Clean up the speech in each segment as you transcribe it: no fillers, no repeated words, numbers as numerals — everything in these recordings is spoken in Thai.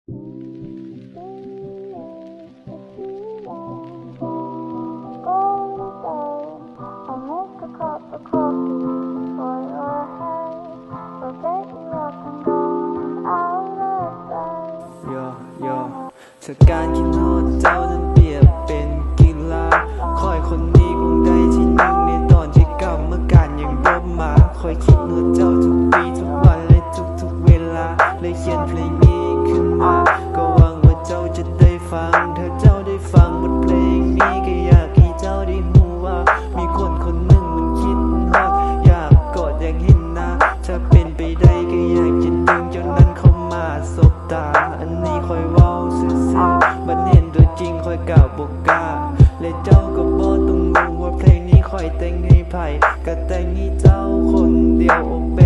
ถ้าการคิดโทษเจ้านั้นเปรียบเป็นกีฬาคอยคนนี้คงได้ที่หนึ่งในตอนที่กรรมการยังบ่มาคอยคิดโทษเจ้าทุกปีทุกวันและทุกเวลาเลยเขียนเพลงนี้ขึ้นมาก็หวังว่าเจ้าจะได้ฟังถ้าเจ้าได้ฟังบทเพลงนี้ก็อยากให้เจ้าได้รู้ว่ามีคนคนหนึ่งมันคิดฮอดอยากกอดอยากเห็นหน้าถ้าเป็นไปได้ก็อยากจะดึงเจ้านั้นเข้ามาสบตาอันนี้คอยเว้าบัดเห็นตัวจริงคอยกล่าวบอกกล้าและเจ้าก็บ่ต้องรู้ว่าเพลงนี้คอยแต่งให้ไผก็แต่งให้เจ้าคนเดียวโอ้เบ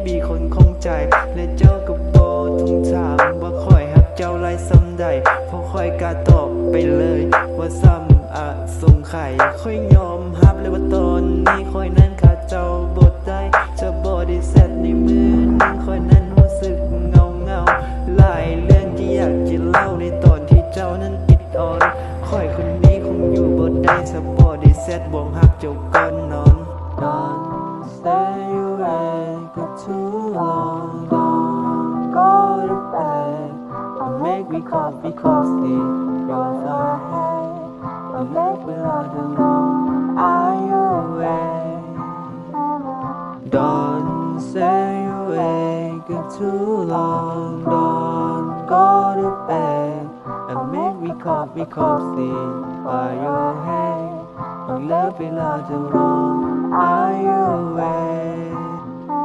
บี้คนคงใจและเจ้าก็บ่ต้องถามว่าคอยฮักเจ้าหลายส่ำใดเพราะคอยกล้าตอบไปเลยว่าซ้ำสงไข่คอยยอมรับเลยว่าตอนนี้คอยนั้นขาดเจ้าบ่ได้จะบ่ได้แซดในมือนั้นคอยนั้นรู้สึกเงาหลายเรื่องที่อยากจะเล่าในตอนที่เจ้านั้นปิดอ่อนคอยคนนี้คงอยู่บ่ได้จะบ่ได้แซดบ่ฮักเจ้าก่อนนอน Don't stay away for too long Don't go to bed Don't make me call because it goes ahead Don't make me love alone Are you awake? Don't stay awake for too long Don't go to bed And make me call because it Are you awake? Don't let me love alone Are you awake?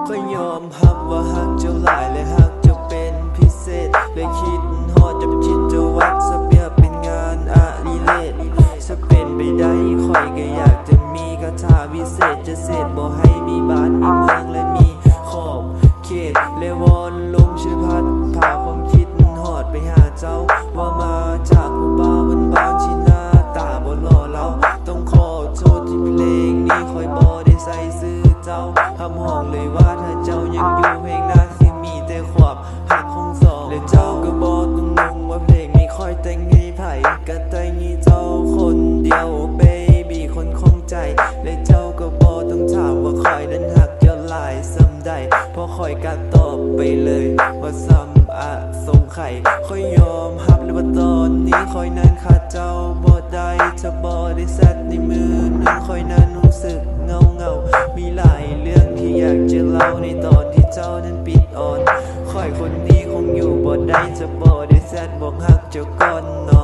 ก็ยอมรับว่าฮักเจ้าหลายและฮักเจ้าเป็นพิเศษเลยคิดฮอดจับจิตเจ้าวัดสเปียเป็นงานดิเรกจะเป็นไปได้คอยก็อยากจะมีคาถาวิเศษจะเสร็จบ่ให้มีบ้านมีเมืองและมีขอบเขตและวอนลมช่วยพัดพาความคิดฮอดไปหาเจ้าว่ามาจากผู้บ่าวบางที่หน้าตาบ่หล่อเราต้องขอโทษที่เพลงนี้คอยบ่ได้ใส่ซื่อเจ้าทำห้องเลยว่าถ้าเจ้ายังอยู่เพลงนั้นสิมีแต่ความหักของสองและเจ้าก็บ่ต้องงงว่าเพลงนี้คอยแต่งให้ไผก็แต่งให้เจ้าคนเดียวเบบี้คนคงใจและเจ้าก็บ่ต้องถามว่าคอยนั้นหักเจ้าหลายส่ำใดเพราะคอยการตอบไปเลยว่าซ้ำสงไข่คอยยอมรับเลยว่าตอนนี้คอยนั้นขาดเจ้าบ่ได้จะบ่ได้แซดในมือนั้นคอยนั้นรู้สึกเงามีหลายเรื่องที่อยากจะเล่าในตอนที่เจ้านั้นปิดอ่อนคอยคนนี้คงอยู่บ่ได้จะบ่ได้แซดบอกฮักเจ้าก่อนนอน